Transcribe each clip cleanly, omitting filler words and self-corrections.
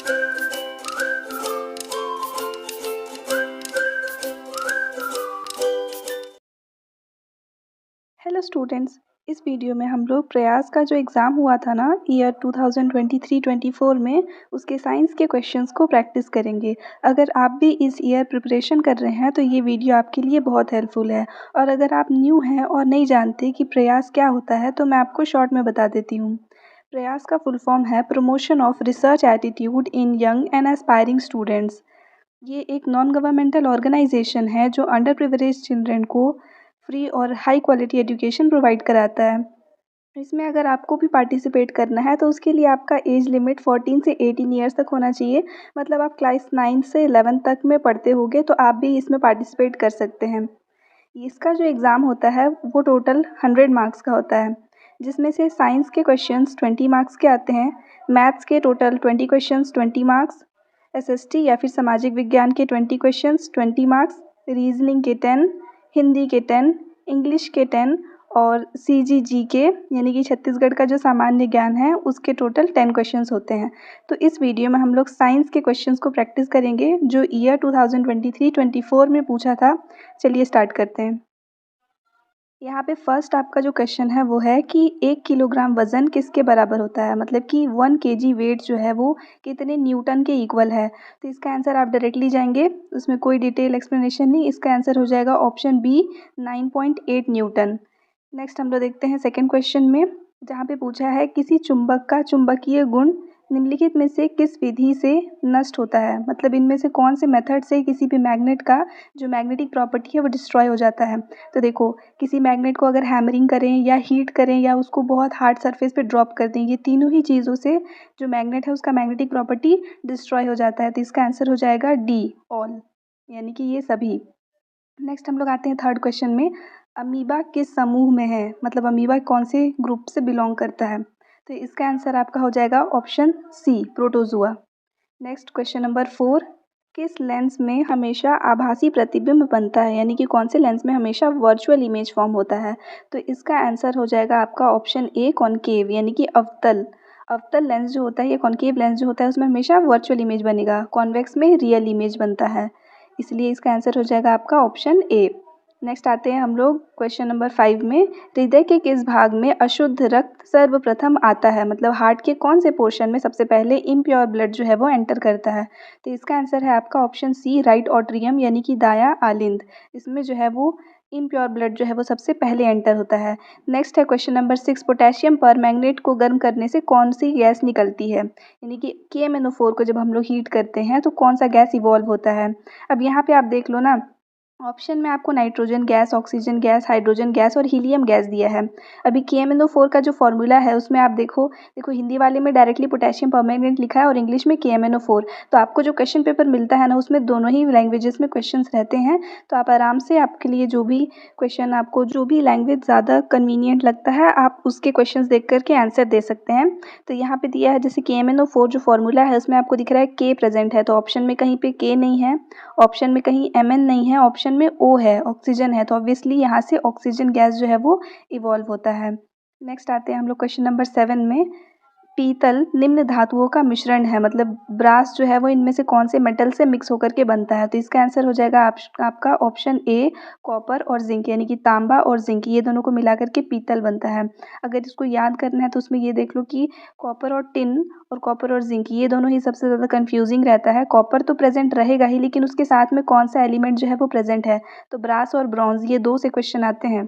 Hello students, इस video में हम लोग प्रयास का जो एग्ज़ाम हुआ था ना ईयर 2023-24 में, उसके साइंस के क्वेश्चंस को प्रैक्टिस करेंगे। अगर आप भी इस ईयर प्रिपरेशन कर रहे हैं तो ये वीडियो आपके लिए बहुत हेल्पफुल है। और अगर आप न्यू हैं और नहीं जानते कि प्रयास क्या होता है तो मैं आपको शॉर्ट में बता देती हूँ। प्रयास का फुल फॉर्म है promotion of research attitude in young and aspiring students. ये एक नॉन गवर्नमेंटल ऑर्गेनाइजेशन है जो अंडर प्रिविलेज्ड चिल्ड्रन को फ्री और हाई क्वालिटी एजुकेशन प्रोवाइड कराता है। इसमें अगर आपको भी पार्टिसिपेट करना है तो उसके लिए आपका एज लिमिट 14 से 18 ईयर्स तक होना चाहिए। मतलब आप क्लास 9 से 11 तक में पढ़ते होगे तो आप भी इसमें पार्टिसिपेट कर सकते हैं। इसका जो एग्ज़ाम होता है वो टोटल 100 मार्क्स का होता है, जिसमें से साइंस के क्वेश्चंस 20 मार्क्स के आते हैं, मैथ्स के टोटल 20 क्वेश्चंस 20 मार्क्स, एसएसटी या फिर सामाजिक विज्ञान के 20 क्वेश्चंस 20 मार्क्स, रीजनिंग के 10, हिंदी के 10, इंग्लिश के 10 और सीजीजी के यानी कि छत्तीसगढ़ का जो सामान्य ज्ञान है उसके टोटल 10 क्वेश्चंस होते हैं। तो इस वीडियो में हम लोग साइंस के क्वेश्चंस को प्रैक्टिस करेंगे जो ईयर 2023-24 में पूछा था। चलिए स्टार्ट करते हैं। यहाँ पे फर्स्ट आपका जो क्वेश्चन है वो है कि 1 किलोग्राम वज़न किसके बराबर होता है, मतलब कि 1 केजी वेट जो है वो कितने न्यूटन के इक्वल है। तो इसका आंसर आप डायरेक्टली जाएंगे, उसमें कोई डिटेल एक्सप्लेनेशन नहीं। इसका आंसर हो जाएगा ऑप्शन बी 9.8 न्यूटन। नेक्स्ट हम लोग देखते हैं सेकेंड क्वेश्चन में, जहाँ पे पूछा है किसी चुंबक का चुंबकीय गुण निम्नलिखित में से किस विधि से नष्ट होता है। मतलब इनमें से कौन से मेथड से किसी भी मैग्नेट का जो मैग्नेटिक प्रॉपर्टी है वो डिस्ट्रॉय हो जाता है। तो देखो, किसी मैग्नेट को अगर हैमरिंग करें या हीट करें या उसको बहुत हार्ड सरफेस पे ड्रॉप कर दें, ये तीनों ही चीज़ों से जो मैग्नेट है उसका मैग्नेटिक प्रॉपर्टी डिस्ट्रॉय हो जाता है। तो इसका आंसर हो जाएगा डी, ऑल, यानी कि ये सभी। नेक्स्ट हम लोग आते हैं थर्ड क्वेश्चन में, अमीबा किस समूह में है, मतलब अमीबा कौन से ग्रुप से बिलोंग करता है। तो इसका आंसर आपका हो जाएगा option C, protozoa. Next question number 4, किस लेंस में हमेशा आभासी प्रतिबिंब बनता है, यानी कि कौन से लेंस में हमेशा वर्चुअल इमेज फॉर्म होता है। तो इसका आंसर हो जाएगा आपका ऑप्शन ए, कॉनकेव, यानी कि अवतल। अवतल लेंस जो होता है, ये कॉनकेव लेंस जो होता है उसमें हमेशा वर्चुअल इमेज बनेगा, कॉन्वेक्स में रियल इमेज बनता है। इसलिए इसका आंसर हो जाएगा आपका ऑप्शन ए। नेक्स्ट आते हैं हम लोग क्वेश्चन नंबर 5 में, हृदय के किस भाग में अशुद्ध रक्त सर्वप्रथम आता है, मतलब हार्ट के कौन से पोर्शन में सबसे पहले इम्प्योर ब्लड जो है वो एंटर करता है। तो इसका आंसर है आपका ऑप्शन सी, राइट ऑट्रियम, यानी कि दायां आलिंद। इसमें जो है वो इम्प्योर ब्लड जो है वो सबसे पहले एंटर होता है। नेक्स्ट है क्वेश्चन नंबर 6, पोटेशियम पर मैग्नेट को गर्म करने से कौन सी गैस निकलती है, यानी कि KMnO4 को जब हम लोग हीट करते हैं तो कौन सा गैस इवॉल्व होता है। अब यहाँ पे आप देख लो ना, ऑप्शन में आपको nitrogen gas, oxygen gas, hydrogen gas और हीलियम गैस दिया है। अभी KMnO4 का जो फॉर्मूला है उसमें आप देखो हिंदी वाले में डायरेक्टली पोटेशियम परमैंगनेट लिखा है और इंग्लिश में KMnO4। तो आपको जो क्वेश्चन पेपर मिलता है ना उसमें दोनों ही लैंग्वेजेस में क्वेश्चंस रहते हैं। तो आप आराम से, आपके लिए जो भी क्वेश्चन, आपको जो भी लैंग्वेज ज़्यादा कन्वीनियंट लगता है आप उसके क्वेश्चन देख करके आंसर दे सकते हैं। तो यहाँ पे दिया है जैसे KMnO4 जो फॉर्मूला है उसमें आपको दिख रहा है K प्रेजेंट है, तो ऑप्शन में कहीं पे K नहीं है, ऑप्शन में कहीं Mn नहीं है, ऑप्शन में O है, ऑक्सीजन है। तो ऑब्वियसली यहाँ से ऑक्सीजन गैस जो है वो इवॉल्व होता है। नेक्स्ट आते हैं हम लोग क्वेश्चन नंबर 7 में, पीतल निम्न धातुओं का मिश्रण है, मतलब ब्रास जो है वो इनमें से कौन से मेटल से मिक्स होकर के बनता है। तो इसका आंसर हो जाएगा आपका ऑप्शन ए, कॉपर और जिंक, यानी कि तांबा और जिंक ये दोनों को मिला करके पीतल बनता है। अगर इसको याद करना है तो उसमें ये देख लो कि कॉपर और टिन और कॉपर और जिंक ये दोनों ही सबसे ज़्यादा कन्फ्यूजिंग रहता है। कॉपर तो प्रेजेंट रहेगा ही, लेकिन उसके साथ में कौन सा एलिमेंट जो है वो प्रेजेंट है। तो ब्रास और ब्रॉन्ज ये दो से क्वेश्चन आते हैं,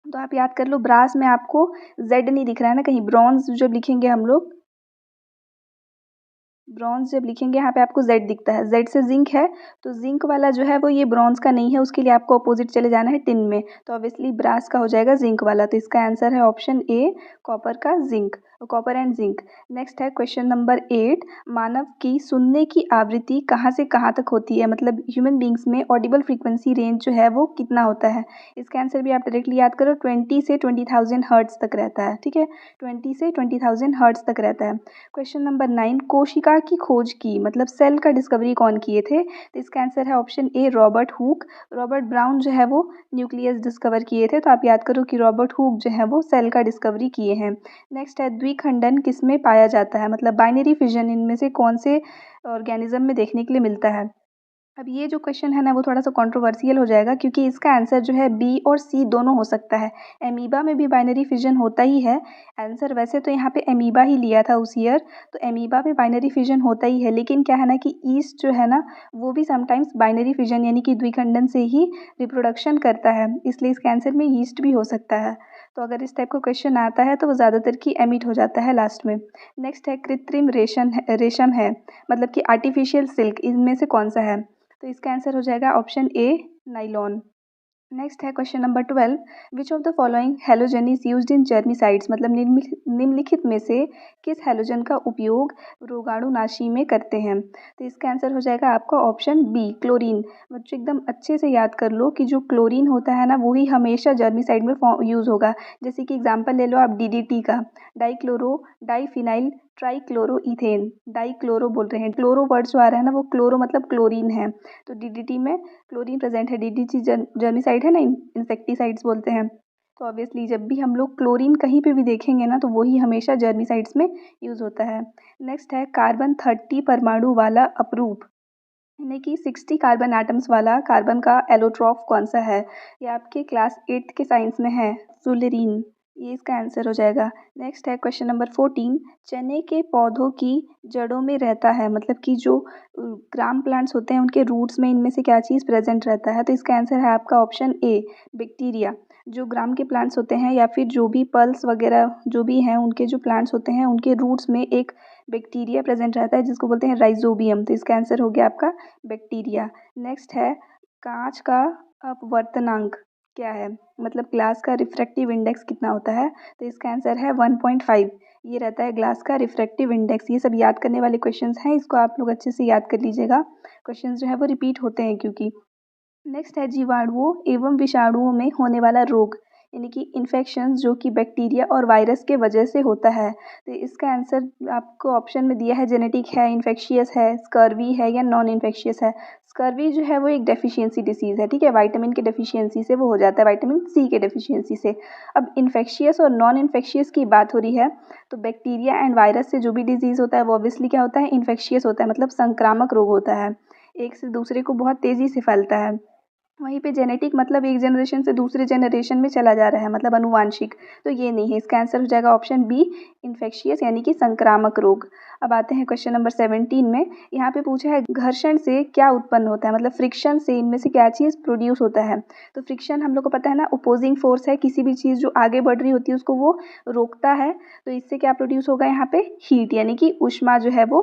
तो आप याद कर लो। ब्रास में आपको जेड नहीं दिख रहा है ना कहीं, ब्रॉन्ज जब लिखेंगे हम लोग, ब्रॉन्ज जब लिखेंगे यहाँ पे आपको जेड दिखता है, जेड से जिंक है। तो जिंक वाला जो है वो ये ब्रॉन्ज का नहीं है, उसके लिए आपको अपोजिट चले जाना है टिन में। तो ऑब्वियसली ब्रास का हो जाएगा जिंक वाला। तो इसका आंसर है ऑप्शन ए, कॉपर का zinc, copper and zinc. Next है क्वेश्चन नंबर 8, मानव की सुनने की आवृत्ति कहाँ से कहाँ तक होती है, मतलब ह्यूमन बींग्स में ऑडिबल फ्रीक्वेंसी रेंज जो है वो कितना होता है। इसका आंसर भी आप डायरेक्टली याद करो, 20 से 20,000 हर्ट्ज तक रहता है। ठीक है, 20 से 20,000 हर्ट्ज तक रहता है। क्वेश्चन नंबर 9, कोशिका की खोज की, मतलब सेल का डिस्कवरी कौन किए थे। तो इसका आंसर है option A, Robert Hooke. Robert brown जो है वो न्यूक्लियस डिस्कवर किए थे। तो आप याद करो कि रॉबर्ट हुक जो है वो सेल का डिस्कवरी किए हैं। नेक्स्ट है द्विखंडन किसमें पाया जाता है, मतलब बाइनरी फिजन इनमें से कौन से ऑर्गेनिज्म में देखने के लिए मिलता है। अब ये जो क्वेश्चन है ना वो थोड़ा सा कंट्रोवर्शियल हो जाएगा, क्योंकि इसका आंसर जो है बी और सी दोनों हो सकता है। एमीबा में भी बाइनरी फिजन होता ही है। आंसर वैसे तो यहाँ पे एमीबा ही लिया था उस ईयर, तो एमीबा में बाइनरी फिजन होता ही है, लेकिन क्या है ना कि ईस्ट जो है ना वो भी समटाइम्स बाइनरी फिजन यानी कि द्विखंडन से ही रिप्रोडक्शन करता है, इसलिए इसके आंसर में ईस्ट भी हो सकता है। तो अगर इस टाइप का क्वेश्चन आता है तो वो ज़्यादातर की एमिट हो जाता है लास्ट में। नेक्स्ट है कृत्रिम रेशम है, मतलब कि आर्टिफिशियल सिल्क, इनमें से कौन सा है। तो इसका आंसर हो जाएगा ऑप्शन ए, नाइलॉन। नेक्स्ट है question number 12, which of the following halogen is used in germicides, मतलब निम्नलिखित में से किस हेलोजन का उपयोग रोगाणुनाशी में करते हैं। तो इसका आंसर हो जाएगा आपका ऑप्शन बी, क्लोरीन। बच्चों एकदम अच्छे से याद कर लो कि जो क्लोरीन होता है ना वही हमेशा जर्मिसाइड में यूज़ होगा। जैसे कि एग्जांपल ले लो आप डीडीटी का, डाइक्लोरो डाइफिनाइल ट्राइक्लोरोइथेन, डाइक्लोरो बोल रहे हैं, क्लोरो वर्ड जो आ रहा है ना वो क्लोरो मतलब क्लोरीन है, तो डीडीटी में क्लोरीन प्रेजेंट है। डीडीटी जर्मिसाइड है ना, इंसेक्टिसाइड्स बोलते हैं। तो ऑब्वियसली जब भी हम लोग क्लोरीन कहीं पे भी देखेंगे ना तो वही हमेशा जर्मिसाइड्स में यूज़ होता है। नेक्स्ट है कार्बन 30 परमाणु वाला अपरूप, यानी कि 60 कार्बन एटम्स वाला कार्बन का एलोट्रॉफ कौन सा है। ये आपके क्लास 8th के साइंस में है, फुलरीन, ये इसका आंसर हो जाएगा। नेक्स्ट है क्वेश्चन नंबर 14, चने के पौधों की जड़ों में रहता है, मतलब कि जो ग्राम प्लांट्स होते हैं उनके रूट्स में इनमें से क्या चीज़ प्रेजेंट रहता है। तो इसका आंसर है आपका ऑप्शन ए, बैक्टीरिया। जो ग्राम के प्लांट्स होते हैं या फिर जो भी पल्स वगैरह जो भी हैं उनके जो प्लांट्स होते हैं उनके रूट्स में एक बैक्टीरिया प्रेजेंट रहता है जिसको बोलते हैं राइजोबियम। तो इसका आंसर हो गया आपका बैक्टीरिया। नेक्स्ट है कांच का अपवर्तनांक क्या है, मतलब ग्लास का रिफ्रैक्टिव इंडेक्स कितना होता है। तो इसका आंसर है 1.5, ये रहता है ग्लास का रिफ्रैक्टिव इंडेक्स। ये सब याद करने वाले क्वेश्चंस हैं, इसको आप लोग अच्छे से याद कर लीजिएगा, क्वेश्चंस जो है वो रिपीट होते हैं क्योंकि। नेक्स्ट है जीवाणुओं एवं विषाणुओं में होने वाला रोग, यानी कि इन्फेक्शन जो कि बैक्टीरिया और वायरस के वजह से होता है। तो इसका आंसर आपको ऑप्शन में दिया है, जेनेटिक है, इन्फेक्शियस है, स्कर्वी है या नॉन इन्फेक्शियस है। स्कर्वी जो है वो एक डेफिशिएंसी डिसीज़ है, ठीक है, विटामिन के डेफिशिएंसी से वो हो जाता है, विटामिन सी के डेफिशिएंसी से। अब इन्फेक्शियस और नॉन इन्फेक्शियस की बात हो रही है, तो बैक्टीरिया एंड वायरस से जो भी डिजीज़ होता है वो ऑब्वियसली क्या होता है, इन्फेक्शियस होता है, मतलब संक्रामक रोग होता है, एक से दूसरे को बहुत तेज़ी से फैलता है। वहीं पे जेनेटिक मतलब एक जनरेशन से दूसरे जनरेशन में चला जा रहा है, मतलब अनुवांशिक, तो ये नहीं है। इसका आंसर हो जाएगा ऑप्शन बी, इन्फेक्शियस यानी कि संक्रामक रोग। अब आते हैं क्वेश्चन नंबर 17 में, यहाँ पे पूछा है घर्षण से क्या उत्पन्न होता है, मतलब फ्रिक्शन से इनमें से क्या चीज़ प्रोड्यूस होता है। तो फ्रिक्शन हम लोग को पता है ना, अपोजिंग फोर्स है, किसी भी चीज़ जो आगे बढ़ रही होती है उसको वो रोकता है, तो इससे क्या प्रोड्यूस होगा यहाँ पे, हीट यानी कि ऊष्मा जो है वो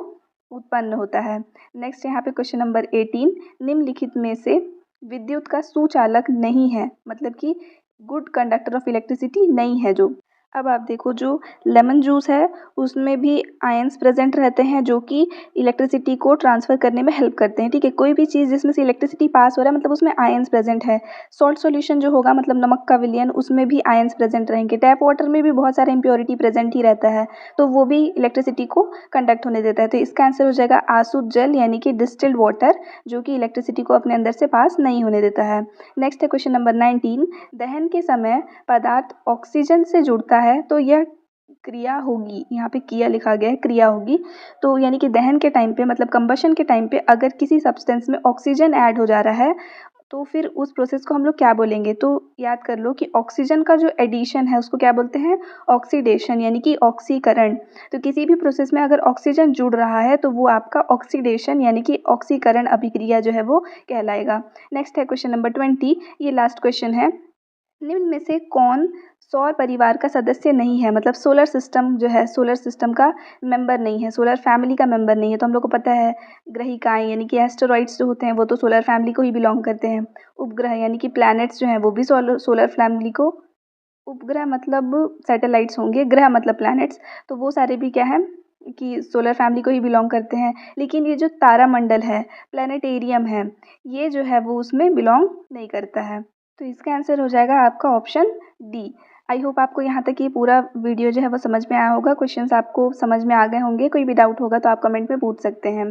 उत्पन्न होता है। नेक्स्ट यहाँ पे क्वेश्चन नंबर 18, निम्नलिखित में से विद्युत का सुचालक नहीं है, मतलब कि गुड कंडक्टर ऑफ इलेक्ट्रिसिटी नहीं है जो। अब आप देखो जो लेमन जूस है उसमें भी आयंस प्रेजेंट रहते हैं जो कि इलेक्ट्रिसिटी को ट्रांसफ़र करने में हेल्प करते हैं, ठीक है। कोई भी चीज़ जिसमें से इलेक्ट्रिसिटी पास हो रहा है मतलब उसमें आयंस प्रेजेंट है। सॉल्ट सॉल्यूशन जो होगा मतलब नमक का विलयन, उसमें भी आयंस प्रेजेंट रहेंगे। टैप वाटर में भी बहुत सारा इम्प्योरिटी प्रेजेंट ही रहता है, तो वो भी इलेक्ट्रिसिटी को कंडक्ट होने देता है। तो इसका आंसर हो जाएगा आसुत जल यानी कि डिस्टिल्ड वाटर, जो कि इलेक्ट्रिसिटी को अपने अंदर से पास नहीं होने देता है। नेक्स्ट है क्वेश्चन नंबर 19, दहन के समय पदार्थ ऑक्सीजन से जुड़ता है तो यह क्रिया होगी, यहाँ पे किया लिखा गया है, क्रिया होगी। तो यानी कि दहन के टाइम पे मतलब कंबशन के टाइम पे अगर किसी सब्सटेंस में ऑक्सीजन ऐड हो जा रहा है तो फिर उस प्रोसेस को हम लोग क्या बोलेंगे। तो याद कर लो कि ऑक्सीजन का जो एडिशन है उसको क्या बोलते हैं, ऑक्सीडेशन यानी कि ऑक्सीकरण। तो किसी भी प्रोसेस में अगर ऑक्सीजन जुड़ रहा है तो वो आपका ऑक्सीडेशन यानी कि ऑक्सीकरण अभिक्रिया जो है वो कहलाएगा। नेक्स्ट है क्वेश्चन नंबर 20, ये लास्ट क्वेश्चन है, निम्न में से कौन सौर परिवार का सदस्य नहीं है, मतलब सोलर सिस्टम जो है सोलर सिस्टम का मेंबर नहीं है, सोलर फैमिली का मेंबर नहीं है। तो हम लोग को पता है ग्रहिकाएं यानी कि एस्टेरॉइड्स जो होते हैं वो तो सोलर फैमिली को ही बिलोंग करते हैं। उपग्रह यानी कि प्लैनेट्स जो हैं वो भी सोलर फैमिली को, उपग्रह मतलब सैटेलाइट्स होंगे, ग्रह मतलब प्लैनेट्स, तो वो सारे भी क्या है कि सोलर फैमिली को ही बिलोंग करते हैं। लेकिन ये जो तारामंडल है, प्लानिटेरियम है, ये जो है वो उसमें बिलोंग नहीं करता है। तो इसका आंसर हो जाएगा आपका ऑप्शन डी। आई होप आपको यहाँ तक ये पूरा वीडियो जो है वो समझ में आया होगा, क्वेश्चंस आपको समझ में आ गए होंगे। कोई भी डाउट होगा तो आप कमेंट में पूछ सकते हैं।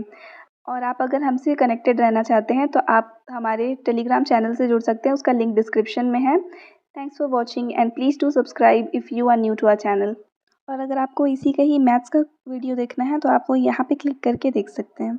और आप अगर हमसे कनेक्टेड रहना चाहते हैं तो आप हमारे टेलीग्राम चैनल से जुड़ सकते हैं, उसका लिंक डिस्क्रिप्शन में है। Thanks for watching and please do subscribe if you are new to our channel. और अगर आपको इसी का ही मैथ्स का वीडियो देखना है तो आप वो यहाँ पे क्लिक करके देख सकते हैं।